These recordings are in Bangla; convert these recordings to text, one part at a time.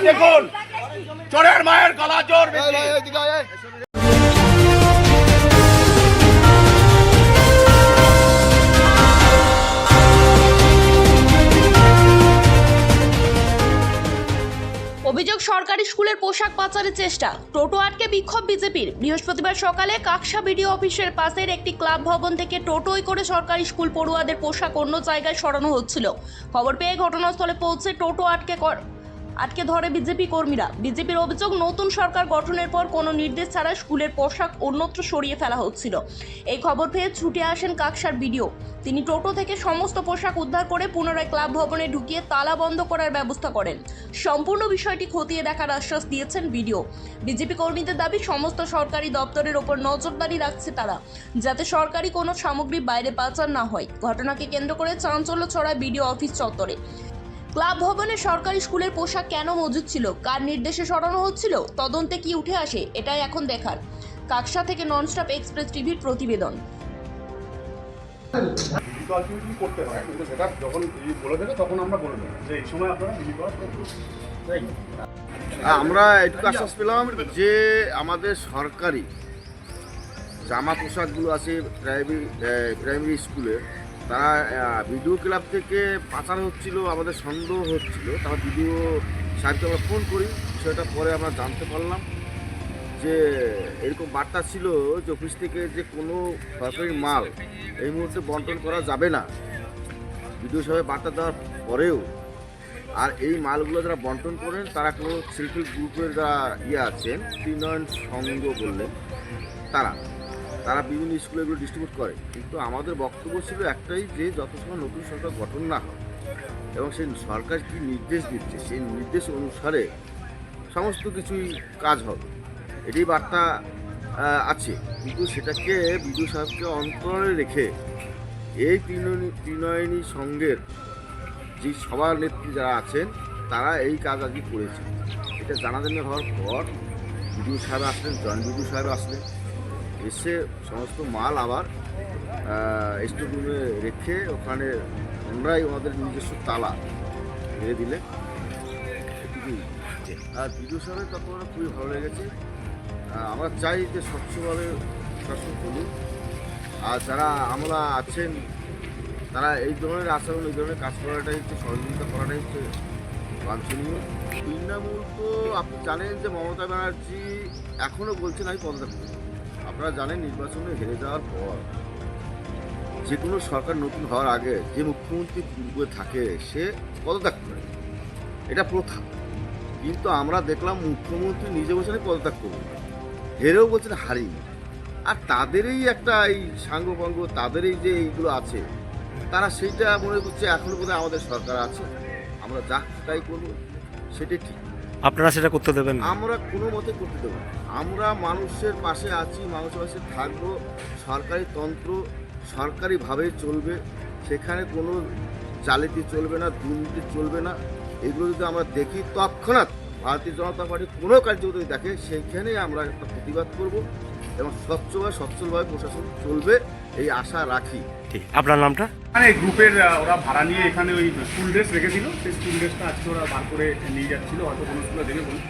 দেখুন চোরের মায়ের গলা জোর অভিযোগ সরকারি স্কুলের পোশাক পাচারের চেষ্টা, টোটো আটকে বিক্ষোভ বিজেপির। বৃহস্পতিবার সকালে কাকসা বিডিও অফিসের পাশের একটি ক্লাব ভবন থেকে টোটোয় করে সরকারি স্কুল পড়ুয়াদের পোশাক অন্য জায়গায় সরানো হচ্ছিল। খবর পেয়ে ঘটনাস্থলে পৌঁছে টোটো আটকে ধরে বিজেপি কর্মীরা। বিজেপির অভিযোগ, নতুন সরকার গঠনের পর কোনো নির্দেশ ছাড়া স্কুলের পোশাক অন্যত্র সরিয়ে ফেলা হচ্ছিল। এই খবর পেয়ে ছুটে আসেন কাকসার বিডিও। তিনি টোটো থেকে সমস্ত পোশাক উদ্ধার করে পুনরায় ক্লাব ভবনে ঢুকিয়ে তালা বন্ধ করার ব্যবস্থা করেন। সম্পূর্ণ বিষয়টি খতিয়ে দেখার আশ্বাস দিয়েছেন বিডিও। বিজেপি কর্মীদের দাবি, সমস্ত সরকারি দপ্তরের ওপর নজরদারি রাখছে তারা, যাতে সরকারি কোনো সামগ্রী বাইরে পাচার না হয়। ঘটনাকে কেন্দ্র করে চাঞ্চল্য ছড়ায় বিডিও অফিস চত্বরে। ক্লাব ভবনে সরকারি স্কুলের পোশাক কেন মজুদ ছিল, কার নির্দেশে সরানো হচ্ছিল, তদন্তে কি উঠে আসে, এটাই এখন দেখার। কাকসা থেকে ননস্টপ এক্সপ্রেস টিভির প্রতিবেদন। করতে হয় কিন্তু সেটা যখন বলে দেবে তখন আমরা বলে দেবো যে এই সময় আপনারা আমরা এটুকু আশ্বাস পেলাম যে আমাদের সরকারি জামা পোশাকগুলো আছে প্রাইমারি স্কুলে, তারা বিডিও ক্লাব থেকে পাচার হচ্ছিল, আমাদের সন্দেহ হচ্ছিল। তারা বিডিও সাহেবকে আমরা ফোন করি, বিষয়টা পরে আমরা জানতে পারলাম যে এরকম বার্তা ছিল যে অফিস থেকে যে কোনো সরকারি মাল এই মুহূর্তে বন্টন করা যাবে না। বিডিও সাহেব বার্তা দেওয়ার পরেও আর এই মালগুলো যারা বন্টন করেন তারা কোনো সেলফ হেল্প গ্রুপের যারা আছেন, ত্রিনয়ন সংঘ বললেন, তারা বিভিন্ন স্কুলে এগুলো ডিস্ট্রিবিউট করে। কিন্তু আমাদের বক্তব্য ছিল একটাই, যে যত সময় নতুন সরকার গঠন না হয় এবং সেই সরকার কী নির্দেশ দিচ্ছে সেই নির্দেশ অনুসারে সমস্ত কিছুই কাজ হবে, এটাই বার্তা আছে। কিন্তু সেটাকে বিডিও সাহেবকে অন্তরে রেখে এই ত্রিনয়নী সংঘের যে সভানেত্রী যারা আছেন তারা এই কাজ আজকে করেছে। এটা জানাজানি হওয়ার পর বিডিও সাহেব আসলেন, জয়েন্ট বিডিও সাহেব আসলেন, এসে সমস্ত মাল আবার স্টোর রুমে রেখে ওখানে ওনারাই ওনাদের নিজস্ব তালা মেরে দিলে। এটুকুই। আর বিডিও সাহেবের তৎপরতা খুবই ভালো লেগেছে। আমরা চাই যে স্বচ্ছভাবে শাসন করুন, আর যারা আমরা আছেন তারা এই ধরনের আচরণ, এই ধরনের কাজ করাটাই হচ্ছে, সহযোগিতা করাটাই হচ্ছে বাঞ্ছনীয়। তৃণমূল তো আপনি জানেন যে মমতা ব্যানার্জি এখনও বলছেন আমি পদত্যাগ করব। আপনারা জানেন নির্বাচনে হেরে যাওয়ার পর যে কোনো সরকার নতুন হওয়ার আগে যে মুখ্যমন্ত্রী পূর্বে থাকে সে পদত্যাগ করে, এটা প্রথা। কিন্তু আমরা দেখলাম মুখ্যমন্ত্রী নিজে বলছেন পদত্যাগ করব, হেরেও বলছেন হারিনি। আর তাদেরই একটা এই সাঙ্গপাঙ্গ, তাদেরই যে এইগুলো আছে, তারা সেইটা মনে করছে এখনও বোধহয় আমাদের সরকার আছে, আমরা যা তাই করবো, সেটাই ঠিক। আপনারা সেটা করতে দেবেন? আমরা কোনো মতে করতে দেবো না। আমরা মানুষের পাশে আছি, মানুষের পাশে থাকবো। সরকারি তন্ত্র সরকারিভাবে চলবে, সেখানে কোনো জালিয়াতি চলবে না, দুর্নীতি চলবে না। এগুলো যদি আমরা দেখি তৎক্ষণাৎ ভারতীয় জনতা পার্টি কোনো কার্য যদি দেখে সেইখানেই আমরা একটা প্রতিবাদ করব এবং সচ্ছলভাবে প্রশাসন চলবে এই আশা রাখি। ঠিক। আপনার নামটা? মানে গ্রুপের ওরা ভাড়া নিয়ে এখানে ওই স্কুল ড্রেস রেখেছিল, সেই স্কুল ড্রেসটা আজকে ওরা বার করে নিয়ে যাচ্ছিলো, হয়তো কোনো স্কুলে দেবে বলে।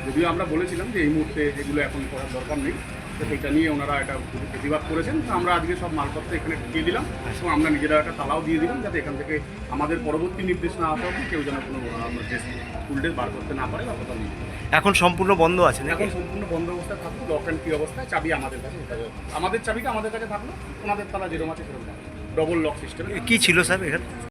যদিও আমরা বলেছিলাম যে এই মুহূর্তে এগুলো এখন করার দরকার নেই, তো সেটা নিয়ে ওনারা একটা প্রতিবাদ করেছেন। তো আমরা আজকে সব মালপত্র এখানে ঢুকিয়ে দিলাম এবং আমরা নিজেরা একটা তালাও দিয়ে দিলাম, যাতে এখান থেকে আমাদের পরবর্তী নির্দেশ না আসা হবে কেউ যেন কোনো স্কুল ড্রেস বার করতে না পারে বা কোথাও নিয়ে। এখন সম্পূর্ণ বন্ধ আছে? এখন সম্পূর্ণ বন্ধ অবস্থায় থাকলো, লক অ্যান্ড কি অবস্থায়, চাবি আমাদের কাছে, আমাদের চাবিটা আমাদের কাছে থাকলো, ওনাদের তালা যেরকম আছে সেরকম ডবল লক সিস্টেম। কি ছিল স্যার এখানে?